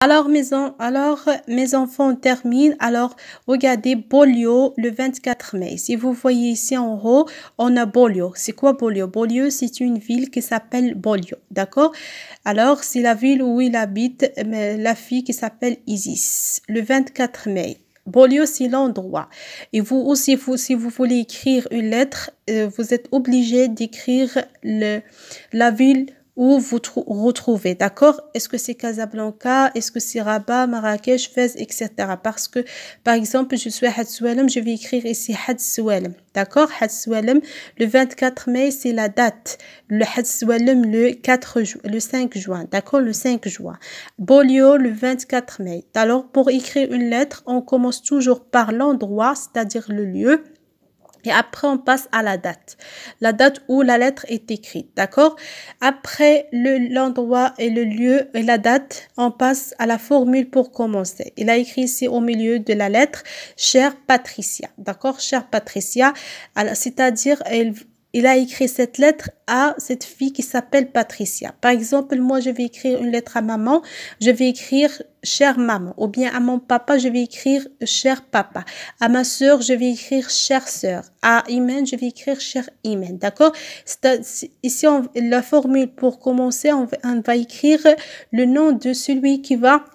Alors, mes enfants terminent. Alors, regardez Bolio le 24 mai. Si vous voyez ici en haut, on a Bolio. C'est quoi Bolio? Bolio, c'est une ville qui s'appelle Bolio. D'accord? Alors, c'est la ville où il habite la fille qui s'appelle Isis. Le 24 mai. Bolio, c'est l'endroit. Et vous aussi, si vous voulez écrire une lettre, vous êtes obligé d'écrire la ville où vous retrouvez, d'accord? Est-ce que c'est Casablanca? Est-ce que c'est Rabat, Marrakech, Fès, etc. Parce que, par exemple, je suis à Had Soualem, je vais écrire ici Had Soualem, d'accord? Had Soualem, le 24 mai, c'est la date. Le Had Soualem, le 5 juin, d'accord? Le 5 juin. Bolio, le 24 mai. Alors, pour écrire une lettre, on commence toujours par l'endroit, c'est-à-dire le lieu. Et après, on passe à la date où la lettre est écrite, d'accord? Après l'endroit et le lieu et la date, on passe à la formule pour commencer. Il a écrit ici au milieu de la lettre, chère Patricia, d'accord? Chère Patricia, c'est-à-dire, il a écrit cette lettre à cette fille qui s'appelle Patricia. Par exemple, moi, je vais écrire une lettre à maman, je vais écrire chère maman, ou bien à mon papa, je vais écrire cher papa. À ma sœur, je vais écrire chère sœur. À Imen, je vais écrire cher Imen, d'accord? Ici, la formule pour commencer, on va écrire le nom de celui qui va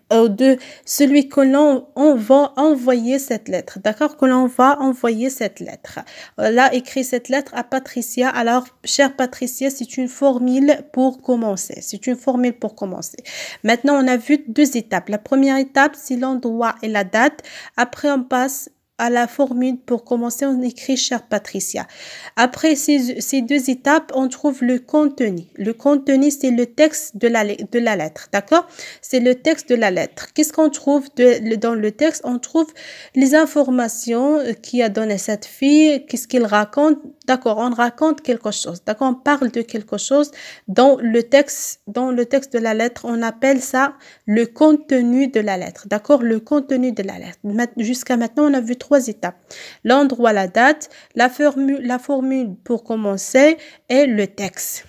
de celui que on va envoyer cette lettre, d'accord, que l'on va envoyer cette lettre. Là, écrit cette lettre à Patricia. Alors, chère Patricia, c'est une formule pour commencer. C'est une formule pour commencer. Maintenant, on a vu deux étapes. La première étape, c'est l'endroit et la date. Après, on passe à la formule pour commencer, on écrit chère Patricia. Après ces deux étapes, on trouve le contenu. Le contenu, c'est le texte de la lettre, d'accord? C'est le texte de la lettre. Qu'est-ce qu'on trouve dans le texte? On trouve les informations qui a donné cette fille, qu'est-ce qu'il raconte. D'accord, on raconte quelque chose. D'accord, on parle de quelque chose dans le texte de la lettre. On appelle ça le contenu de la lettre. D'accord, le contenu de la lettre. Jusqu'à maintenant, on a vu trois étapes. L'endroit, la date, la formule pour commencer et le texte.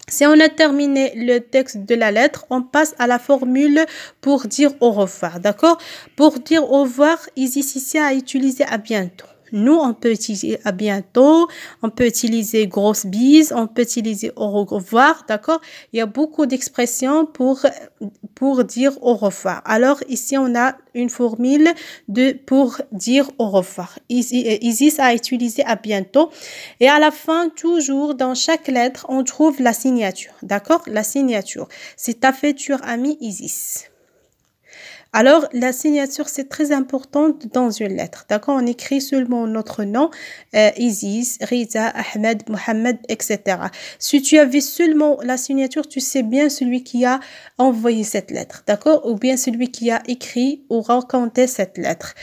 Si on a terminé le texte de la lettre, on passe à la formule pour dire au revoir. D'accord? Pour dire au revoir, Isis a utilisé à bientôt. Nous, on peut utiliser à bientôt, on peut utiliser grosse bise, on peut utiliser au revoir, d'accord? Il y a beaucoup d'expressions pour dire au revoir. Alors, ici, on a une formule pour dire au revoir. Isis a utilisé à bientôt. Et à la fin, toujours, dans chaque lettre, on trouve la signature, d'accord? La signature. C'est ta future amie Isis. Alors, la signature, c'est très important dans une lettre. D'accord? On écrit seulement notre nom, Isis, Riza, Ahmed, Mohamed, etc. Si tu avais seulement la signature, tu sais bien celui qui a envoyé cette lettre. D'accord? Ou bien celui qui a écrit ou raconté cette lettre.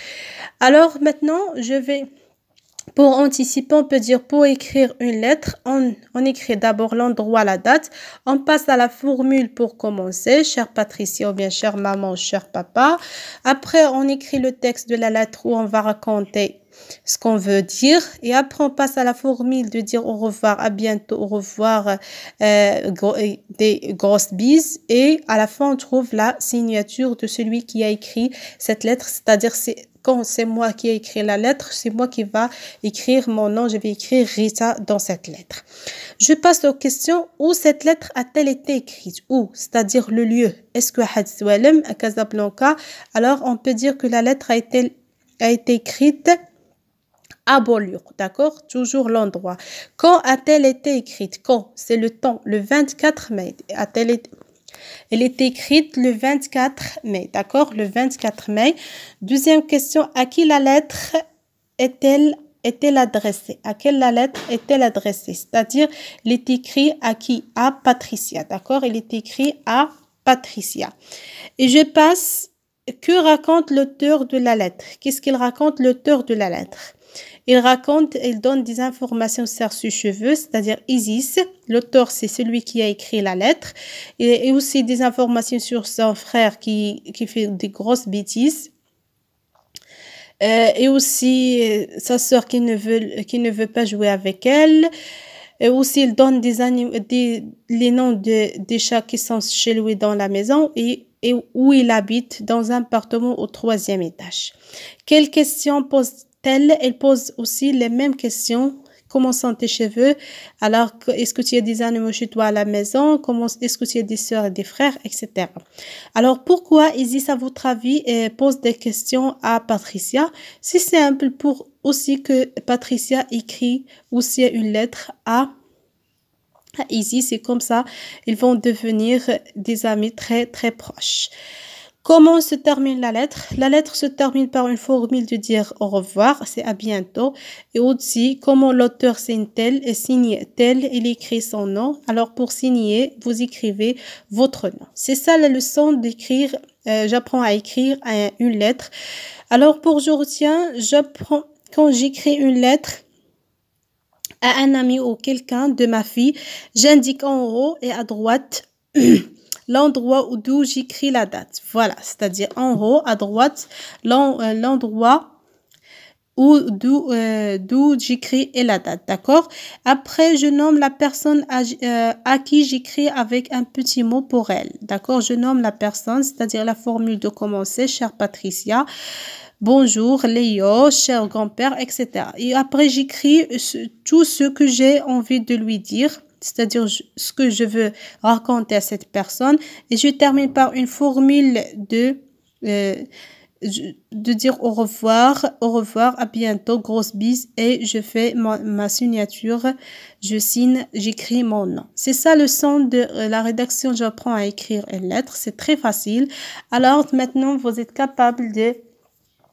Alors, maintenant, pour anticiper, on peut dire pour écrire une lettre, on écrit d'abord l'endroit, la date. On passe à la formule pour commencer, chère Patricia ou bien chère maman, cher papa. Après, on écrit le texte de la lettre où on va raconter ce qu'on veut dire. Et après, on passe à la formule de dire au revoir, à bientôt, au revoir, des grosses bises. Et à la fin, on trouve la signature de celui qui a écrit cette lettre, c'est-à-dire quand c'est moi qui ai écrit la lettre, c'est moi qui va écrire mon nom. Je vais écrire Rita dans cette lettre. Je passe aux questions. Où cette lettre a-t-elle été écrite? Où? C'est-à-dire le lieu. Est-ce que Had Soualem, à Casablanca? Alors, on peut dire que la lettre a été écrite à Bolio, d'accord? Toujours l'endroit. Quand a-t-elle été écrite? Quand? C'est le temps, le 24 mai. Elle est écrite le 24 mai, d'accord? Le 24 mai. Deuxième question, à qui la lettre est-elle adressée? À quelle la lettre est-elle adressée? C'est-à-dire, elle est écrite à qui? À Patricia, d'accord? Elle est écrite à Patricia. Et je passe, que raconte l'auteur de la lettre? Qu'est-ce qu'il raconte l'auteur de la lettre? Il donne des informations sur ses cheveux, c'est-à-dire Isis. L'auteur, c'est celui qui a écrit la lettre. Et aussi des informations sur son frère qui fait des grosses bêtises. Et aussi sa sœur qui ne veut pas jouer avec elle. Et aussi, il donne les noms des chats qui sont chez lui dans la maison et où il habite dans un appartement au 3e étage. Quelles questions pose-t-elle? Elle pose aussi les mêmes questions. Comment sont tes cheveux? Alors, est-ce que tu as des animaux chez toi à la maison? Est-ce que tu as des sœurs et des frères, etc. Alors, pourquoi Isis, à votre avis, pose des questions à Patricia? C'est simple pour aussi que Patricia écrit aussi une lettre à Isis. C'est comme ça, ils vont devenir des amis très, très proches. Comment se termine la lettre? La lettre se termine par une formule de dire au revoir, c'est à bientôt. Et aussi, comment l'auteur signe tel et signe tel, il écrit son nom. Alors, pour signer, vous écrivez votre nom. C'est ça la leçon d'écrire. J'apprends à écrire une lettre. Alors, pour aujourd'hui, quand j'écris une lettre à un ami ou quelqu'un de ma fille, j'indique en haut et à droite l'endroit d'où j'écris la date. Voilà, c'est-à-dire en haut, à droite, l'endroit d'où j'écris et la date, d'accord? Après, je nomme la personne à qui j'écris avec un petit mot pour elle, d'accord? Je nomme la personne, c'est-à-dire la formule de commencer, chère Patricia, bonjour Léo, cher grand-père, etc. Et après, j'écris tout ce que j'ai envie de lui dire, c'est-à-dire ce que je veux raconter à cette personne. Et je termine par une formule de dire au revoir, à bientôt, grosse bise, et je fais ma signature, je signe, j'écris mon nom. C'est ça le sens de la rédaction. J'apprends à écrire une lettre, c'est très facile. Alors maintenant, vous êtes capable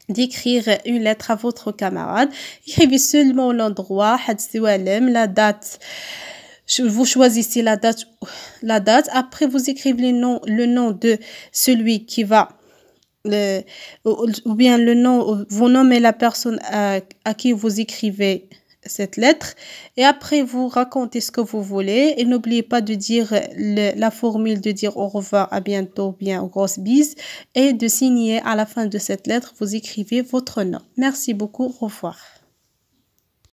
d'écrire une lettre à votre camarade. Écrivez seulement l'endroit, la date. Vous choisissez la date. Après, vous écrivez le nom de celui qui va, ou bien le nom, vous nommez la personne à qui vous écrivez cette lettre. Et après, vous racontez ce que vous voulez. Et n'oubliez pas de dire la formule de dire au revoir, à bientôt, bien, grosse bise. Et de signer à la fin de cette lettre, vous écrivez votre nom. Merci beaucoup. Au revoir.